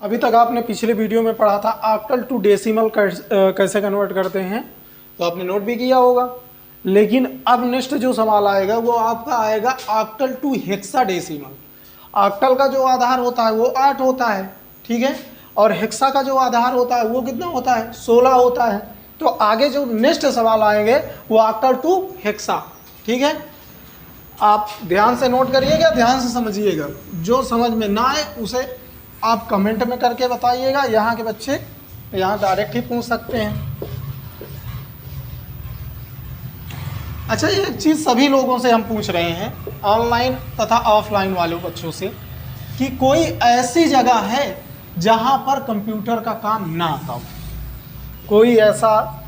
अभी तक आपने पिछले वीडियो में पढ़ा था ऑक्टल टू डेसिमल कैसे कन्वर्ट करते हैं, तो आपने नोट भी किया होगा। लेकिन अब नेक्स्ट जो सवाल आएगा वो आपका आएगा ऑक्टल टू हेक्साडेसिमल। ऑक्टल का जो आधार होता है वो 8 होता है, ठीक है, और हेक्सा का जो आधार होता है वो कितना होता है, 16 होता है। तो आगे जो नेक्स्ट सवाल आएंगे वो ऑक्टल टू हेक्सा, ठीक है। आप ध्यान से नोट करिएगा, ध्यान से समझिएगा, जो समझ में ना आए उसे आप कमेंट में करके बताइएगा। यहाँ के बच्चे यहाँ डायरेक्ट ही पूछ सकते हैं। अच्छा, एक चीज़ सभी लोगों से हम पूछ रहे हैं, ऑनलाइन तथा ऑफलाइन वाले बच्चों से, कि कोई ऐसी जगह है जहाँ पर कंप्यूटर का काम ना आता हो। कोई ऐसा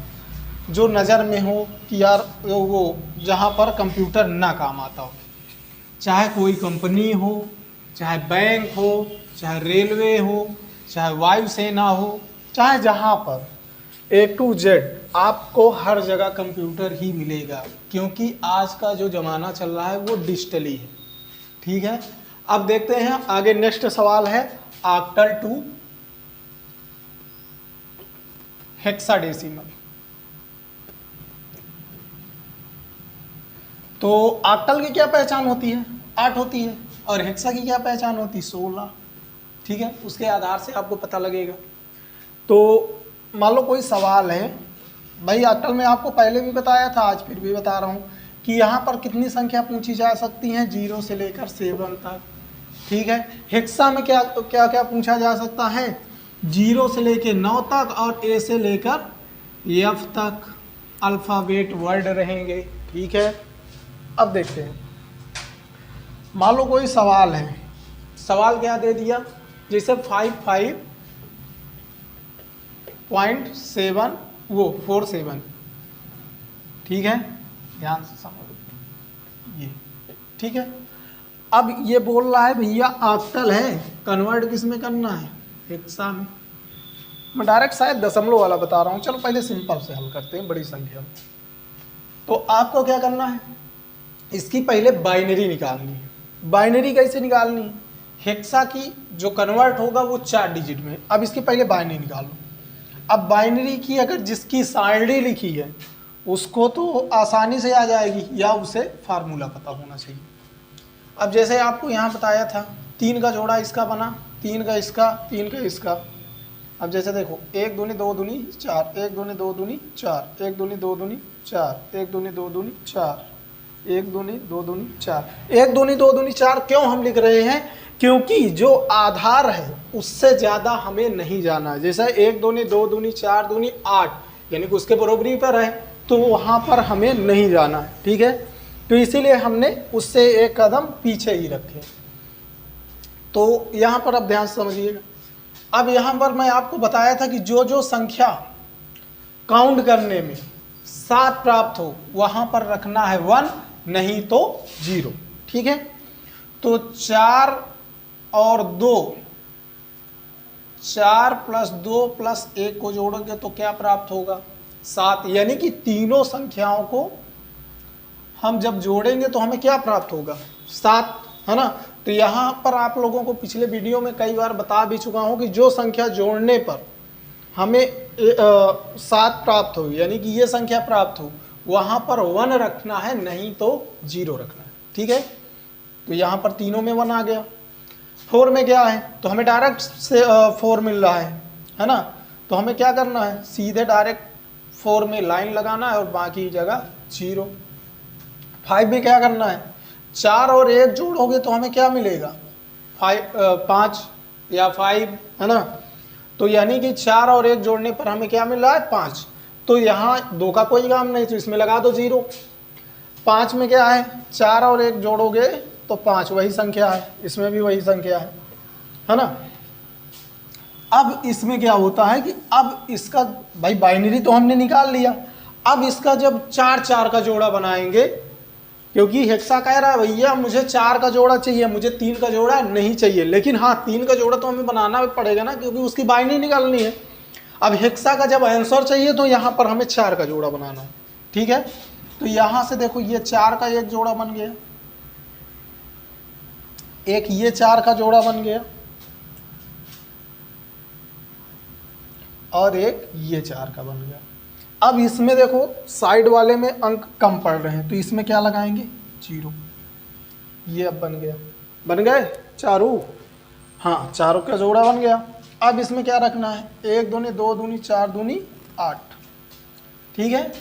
जो नज़र में हो कि यार वो जहाँ पर कंप्यूटर ना काम आता हो, चाहे कोई कंपनी हो, चाहे बैंक हो, चाहे रेलवे हो, चाहे वायुसेना हो, चाहे जहाँ पर A to Z आपको हर जगह कंप्यूटर ही मिलेगा, क्योंकि आज का जो ज़माना चल रहा है वो डिजिटली है, ठीक है। अब देखते हैं आगे, नेक्स्ट सवाल है ऑक्टल टू हेक्साडेसिमल। तो ऑक्टल की क्या पहचान होती है, 8 होती है, और हेक्सा की क्या पहचान होती है, 16, ठीक है। उसके आधार से आपको पता लगेगा। तो मान लो कोई सवाल है, भाई ऑक्टल में आपको पहले भी बताया था, आज फिर भी बता रहा हूँ कि यहाँ पर कितनी संख्या पूछी जा सकती हैं, 0 से लेकर 7 तक, ठीक है। हेक्सा में क्या क्या क्या पूछा जा सकता है, 0 से लेकर 9 तक और A से लेकर F तक अल्फ़ाबेट वर्ड रहेंगे, ठीक है। अब देखते हैं, मान लो कोई सवाल है, सवाल क्या दे दिया, जैसे 55.7 वो 47, ठीक है, ध्यान से समझो ये, ठीक है। अब ये बोल रहा है भैया ऑक्टल है, कन्वर्ट किस में करना है, हेक्सा में। मैं डायरेक्ट शायद दशमलव वाला बता रहा हूँ, चलो पहले सिंपल से हल करते हैं बड़ी संख्या में। तो आपको क्या करना है, इसकी पहले बाइनरी निकालनी है। बाइनरी कैसे निकालनी है, हेक्सा की जो कन्वर्ट होगा वो 4 डिजिट में। अब इसकी पहले बाइनरी निकालो। अब बाइनरी की अगर जिसकी साइडी लिखी है उसको तो आसानी से आ जाएगी, या उसे फार्मूला पता होना चाहिए। अब जैसे आपको यहाँ बताया था, 3 का जोड़ा इसका बना, 3 का इसका, 3 का इसका। अब जैसे देखो, 1 दूनी 2 दूनी 4, 1 दूनी 2 दूनी 4, 1 दूनी 2 दूनी 4, 1 दूनी 2 दूनी 4, 1 दूनी 2 दूनी 4, 1 दूनी 2 दूनी 4 क्यों हम लिख रहे हैं, क्योंकि जो आधार है उससे ज़्यादा हमें नहीं जाना है। जैसे 1 दूनी 2 दूनी 4 दूनी 8, यानी कि उसके बराबरी पर है, तो वहाँ पर हमें नहीं जाना है, ठीक है। तो इसीलिए हमने उससे एक कदम पीछे ही रखे। तो यहाँ पर अब ध्यान से समझिएगा। अब यहाँ पर मैं आपको बताया था कि जो जो संख्या काउंट करने में 7 प्राप्त हो वहाँ पर रखना है 1, नहीं तो 0, ठीक है। तो 4 और 2, 4 + 2 + 1 को जोड़ोगे तो क्या प्राप्त होगा, 7। यानी कि तीनों संख्याओं को हम जब जोड़ेंगे तो हमें क्या प्राप्त होगा, 7, है ना। तो यहाँ पर आप लोगों को पिछले वीडियो में कई बार बता भी चुका हूँ कि जो संख्या जोड़ने पर हमें 7 प्राप्त हो, यानी कि ये संख्या प्राप्त हो, वहाँ पर 1 रखना है, नहीं तो 0 रखना है, ठीक है। तो यहाँ पर तीनों में 1 आ गया। 4 में क्या है, तो हमें डायरेक्ट से 4 मिल रहा है ना। तो हमें क्या करना है, सीधे डायरेक्ट 4 में लाइन लगाना है और बाकी जगह 0। 5 में क्या करना है, 4 और 1 जोड़ोगे तो हमें क्या मिलेगा, 5 या 5, है ना। तो यानी कि 4 और 1 जोड़ने पर हमें क्या मिल रहा है, 5। तो यहाँ 2 का कोई काम नहीं, तो इसमें लगा दो 0। 5 में क्या है, 4 और 1 जोड़ोगे तो 5, वही संख्या है, इसमें भी वही संख्या है ना। अब इसमें क्या होता है कि अब इसका भाई बाइनरी तो हमने निकाल लिया, अब इसका जब 4 का जोड़ा बनाएंगे, क्योंकि हेक्सा कह रहा है भैया मुझे 4 का जोड़ा चाहिए, मुझे 3 का जोड़ा नहीं चाहिए, लेकिन हाँ 3 का जोड़ा तो हमें बनाना पड़ेगा ना, क्योंकि उसकी बाइनरी निकालनी है। अब हेक्सा का जब आंसर चाहिए तो यहाँ पर हमें 4 का जोड़ा बनाना है, ठीक है। तो यहाँ से देखो, ये 4 का एक जोड़ा बन गया, एक ये 4 का जोड़ा बन गया, और एक ये 4 का बन गया। अब इसमें देखो साइड वाले में अंक कम पड़ रहे हैं तो इसमें क्या लगाएंगे 0। ये अब बन गए चारों, हाँ चारों का जोड़ा बन गया। अब इसमें क्या रखना है 1 दूनी 2 दूनी 4 दूनी 8, ठीक है।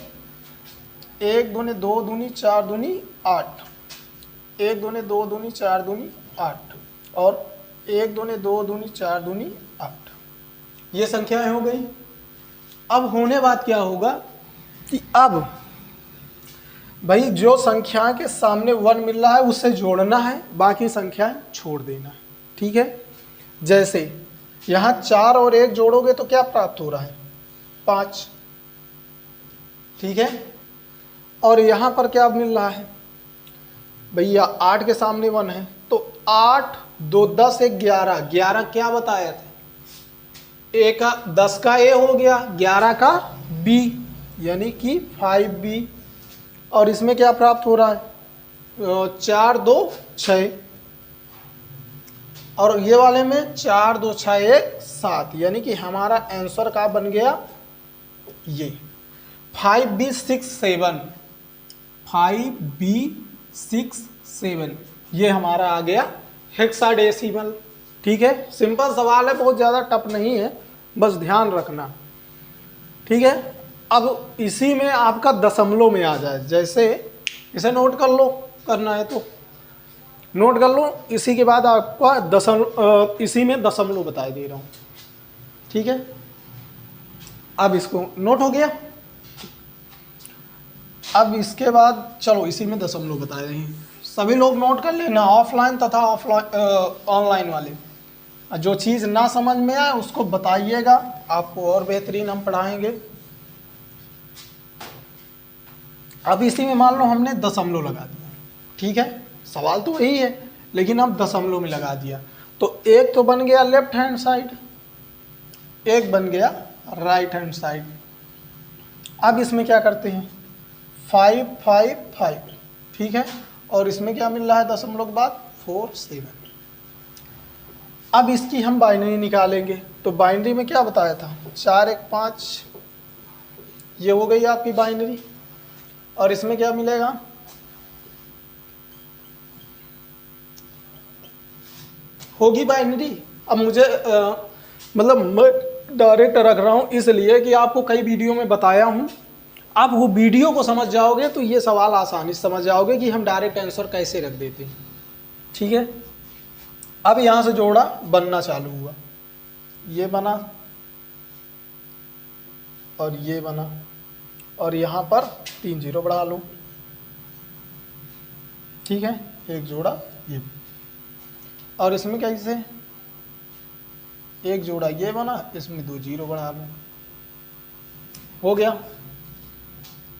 1 दूनी 2 दूनी 4 दूनी 8, 1 दूनी 2 दूनी 4 दूनी 8 और 1 दूनी 2 दूनी 4 दूनी 8। ये संख्याएं हो गई। अब होने बाद क्या होगा कि अब भाई जो संख्या के सामने 1 मिल रहा है उससे जोड़ना है, बाकी संख्याएं छोड़ देना है, ठीक है। जैसे यहाँ 4 और 1 जोड़ोगे तो क्या प्राप्त हो रहा है 5, ठीक है। और यहाँ पर क्या मिल रहा है भैया 8 के सामने 1 है तो 8 2 10 1 11, 11 क्या बताया था ए का 10 का ए हो गया, 11 का बी यानी कि 5b। और इसमें क्या प्राप्त हो रहा है 4 2 6 और ये वाले में 4 2 6 1 7 यानी कि हमारा आंसर का बन गया ये 5b 6 7, 5b 6 7 ये हमारा आ गया हेक्साडेसिमल, ठीक है। सिंपल सवाल है, बहुत ज़्यादा टफ नहीं है, बस ध्यान रखना, ठीक है। अब इसी में आपका दशमलव में आ जाए, जैसे इसे नोट कर लो, करना है तो नोट कर लो। इसी के बाद आपका इसी में दशमलव बता दे रहा हूँ, ठीक है। अब इसको नोट हो गया। अब इसके बाद चलो इसी में दशमलव बता रहे हैं, सभी लोग नोट कर लेना, ऑफलाइन तथा ऑनलाइन वाले। जो चीज़ ना समझ में आए उसको बताइएगा, आपको और बेहतरीन हम पढ़ाएंगे। अब इसी में मान लो हमने दशमलव लगा दिया, ठीक है। सवाल तो वही है लेकिन अब दशमलव में लगा दिया तो एक तो बन गया लेफ्ट हैंड साइड, एक बन गया राइट हैंड साइड। अब इसमें क्या करते हैं 5 5 5, ठीक है। और इसमें क्या मिल रहा है दशमलव के बाद 4 7। अब इसकी हम बाइनरी निकालेंगे तो बाइनरी में क्या बताया था 4 1 5, ये हो गई आपकी बाइनरी। और इसमें क्या मिलेगा होगी बाइनरी। अब मुझे मतलब मैं डायरेक्ट रख रहा हूँ इसलिए कि आपको कई वीडियो में बताया हूँ, आप वो वीडियो को समझ जाओगे तो ये सवाल आसानी से समझ जाओगे कि हम डायरेक्ट आंसर कैसे रख देते हैं, ठीक है। अब यहाँ से जोड़ा बनना चालू हुआ, ये बना और ये बना और यहाँ पर 3 0 बढ़ा लो, ठीक है। एक जोड़ा ये और इसमें कैसे एक जोड़ा ये बना, इसमें 2 0 बढ़ा लो, हो गया।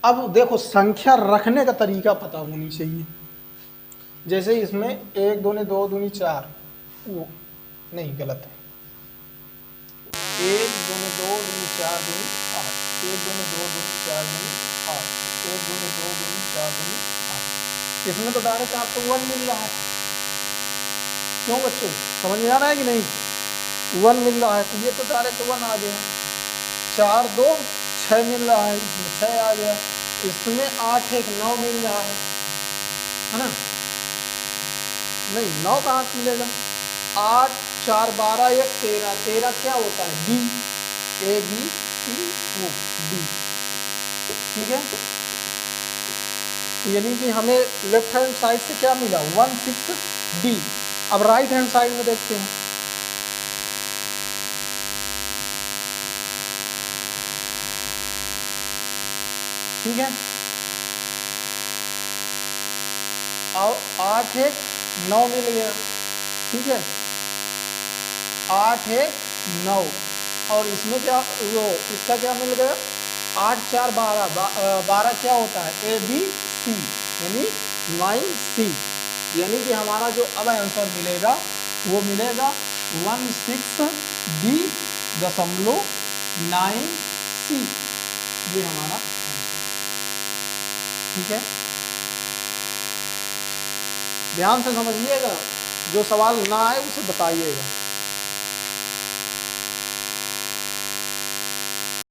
अब देखो संख्या रखने का तरीका पता होनी चाहिए। जैसे इसमें 1 2 2 2 4, वो नहीं गलत है, 1 2 2 2 4 2 8, 1 2 2 2 4 2 8, 1 2 2 2 4 2 8। इसमें तो डायरेक्ट आपको 1 मिल रहा है, क्यों बच्चों समझ में आ रहा है कि नहीं 1 मिल रहा है तो ये तो डायरेक्ट 1 आ गया। 4 2 6 मिल रहा है, इसमें 6 आ गया। इसमें 8 1 9 मिल रहा है ना, नहीं 9 कहाँ से मिलेगा, 8 4 12 1 13, 13 क्या होता है D, A B C O D, ठीक है। यानी कि हमें लेफ्ट हैंड साइड से क्या मिला 1 6 डी। अब राइट हैंड साइड में देखते हैं, ठीक है। और 8 1 9 मिल गया, ठीक है, 8 1 9 और इसमें क्या वो इसका क्या मिल गया 8 4 12, 12 क्या होता है ए बी सी यानी 9 सी, यानी कि हमारा जो अब आंसर मिलेगा वो मिलेगा 16D.9 सी, ये हमारा आंसर, ठीक है। ध्यान से समझिएगा, जो सवाल ना आए उसे बताइएगा।